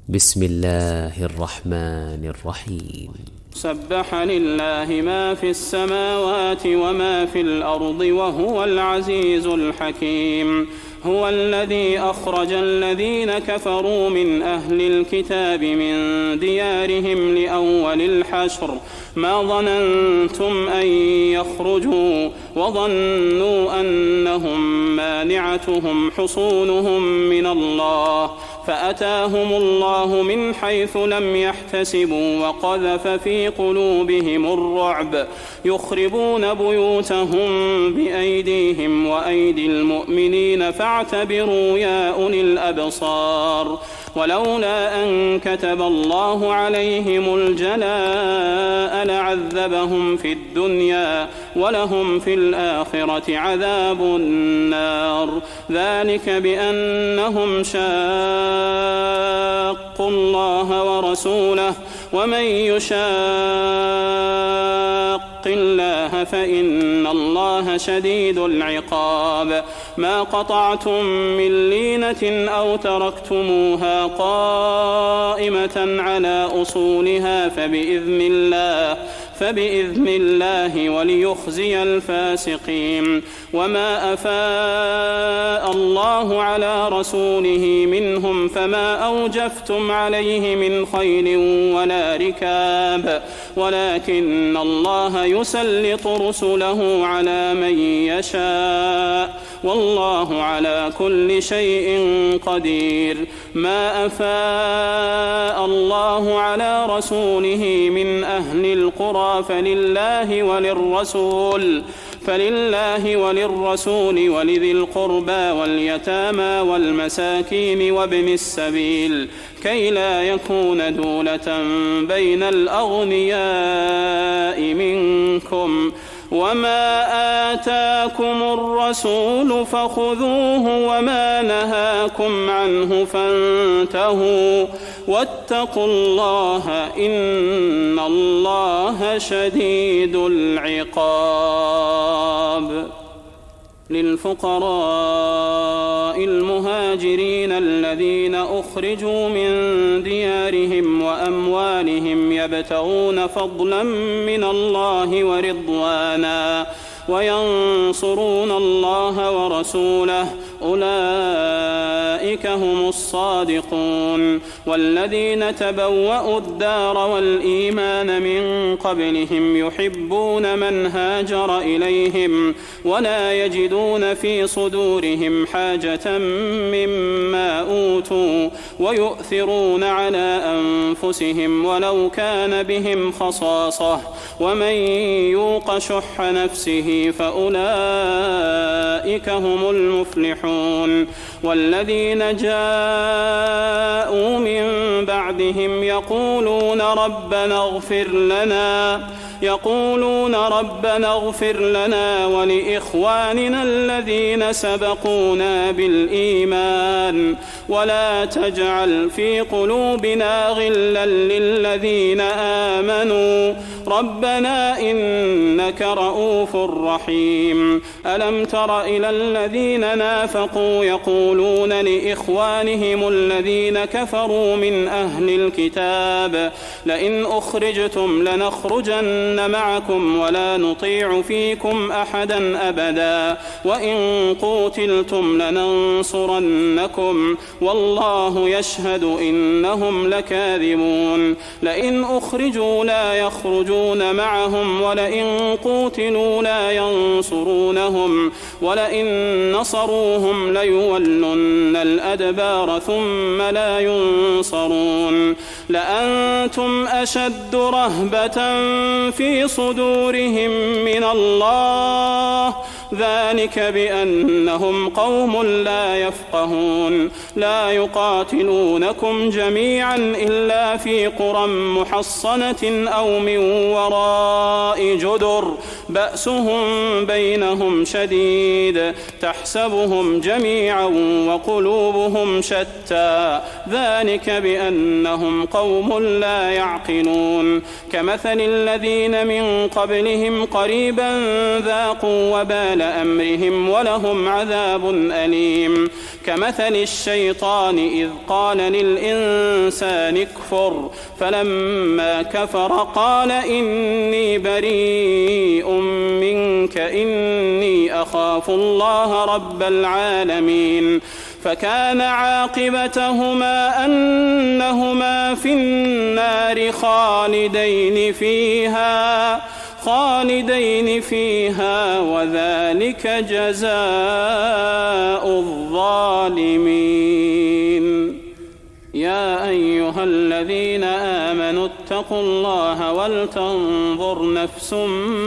بسم الله الرحمن الرحيم. سبح لله ما في السماوات وما في الأرض وهو العزيز الحكيم. هو الذي أخرج الذين كفروا من أهل الكتاب من ديارهم لأول الحشر ما ظننتم أن يخرجوا وظنوا أنهم مانعتهم حصونهم من الله فأتاهم الله من حيث لم يحتسبوا وقذف في قلوبهم الرعب يخربون بيوتهم بأيديهم وأيدي المؤمنين فاعتبروا يا أولي الأبصار. ولولا أن كتب الله عليهم الجلاء لعذبهم في الدنيا ولهم في الآخرة عذاب النار. ذلك بأنهم شاقوا الله ورسوله ومن يشاق الله فإن الله شديد العقاب. ما قطعتم من لينة أو تركتموها قائمة على أصولها فبإذن الله وليخزي الفاسقين. وما أفاء الله على رسوله منهم فما أوجفتم عليه من خيل ولا ركاب ولكن الله يسلط رسله على من يشاء والله على كل شيء قدير. ما أفاء الله على رسوله من أهل القرى فلله وللرسول ولذي القربى واليتامى والمساكين وابن السبيل كي لا يكون دولة بين الأغنياء منكم. وما آتاكم الرسول فخذوه وما نهاكم عنه فانتهوا واتقوا الله إن الله شديد العقاب. للفقراء المهاجرين الذين أخرجوا من ديارهم وأموالهم يبتغون فضلا من الله ورضوانا وينصرون الله ورسوله أولئك هم الصادقون. والذين تبوأوا الدار والإيمان من قبلهم يحبون من هاجر إليهم ولا يجدون في صدورهم حاجة مما أوتوا ويؤثرون على أنفسهم ولو كان بهم خصاصة ومن يوق شح نفسه فأولئك هم المفلحون. والذين جاءوا من بعدهم يقولون ربنا اغفر لنا ولإخواننا الذين سبقونا بالإيمان ولا تجعل في قلوبنا غلا للذين آمنوا ربنا إنك رؤوف رحيم. ألم تر إلى الذين نافقوا يقولون لإخوانهم الذين كفروا من أهل الكتاب لئن أخرجتم لنخرجن معكم ولا نطيع فيكم أحدا أبدا وإن قوتلتم لننصرنكم والله يشهد إنهم لكاذبون. لئن أخرجوا لا يخرجون معهم ولئن قوتلوا لا ينصرونهم ولئن نصروهم ليولن الأدبار ثم لا ينصرون. لأنتم أشد رهبة في صدورهم من الله ذلك بأنهم قوم لا يفقهون. لا يقاتلونكم جميعا إلا في قرى محصنة أو من وراء جدر بأسهم بينهم شديد تحسبهم جميعا وقلوبهم شتى ذلك بأنهم قوم لا يعقلون. كمثل الذين من قبلهم قريبا ذاقوا وبال تأويل أمرهم ولهم عذاب أليم. كمثل الشيطان إذ قال للإنسان اكفر فلما كفر قال إني بريء منك إني أخاف الله رب العالمين. فكان عاقبتهما أنهما في النار خالدين فيها وذلك جزاء الظالمين. يا أيها الذين آمنوا اتقوا الله ولتنظر نفس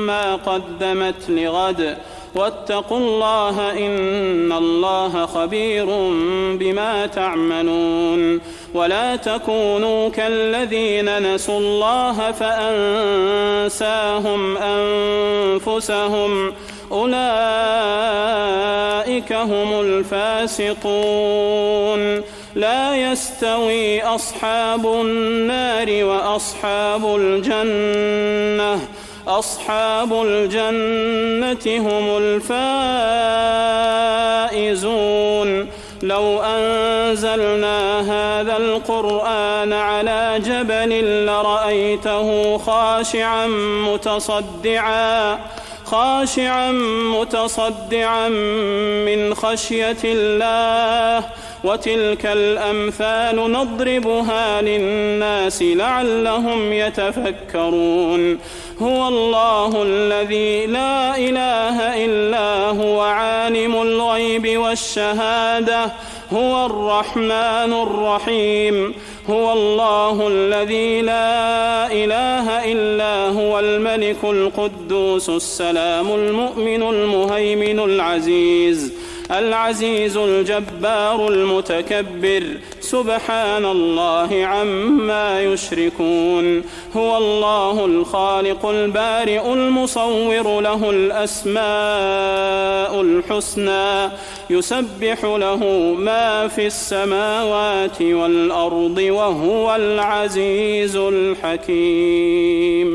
ما قدمت لغد واتقوا الله إن الله خبير بما تعملون. ولا تكونوا كالذين نسوا الله فأنساهم أنفسهم أولئك هم الفاسقون. لا يستوي أصحاب النار وأصحاب الجنة هم الفائزون. لو أنزلنا هذا القرآن على جبل لرأيته خاشعا متصدعا من خشية الله. وتلك الأمثال نضربها للناس لعلهم يتفكرون. هو الله الذي لا إله إلا هو عالم الغيب والشهادة هو الرحمن الرحيم. هو الله الذي لا إله إلا هو الملك القدوس السلام المؤمن المهيمن العزيز الجبار المتكبر سبحان الله عما يشركون. هو الله الخالق البارئ المصور له الأسماء الحسنى يسبح له ما في السماوات والأرض وهو العزيز الحكيم.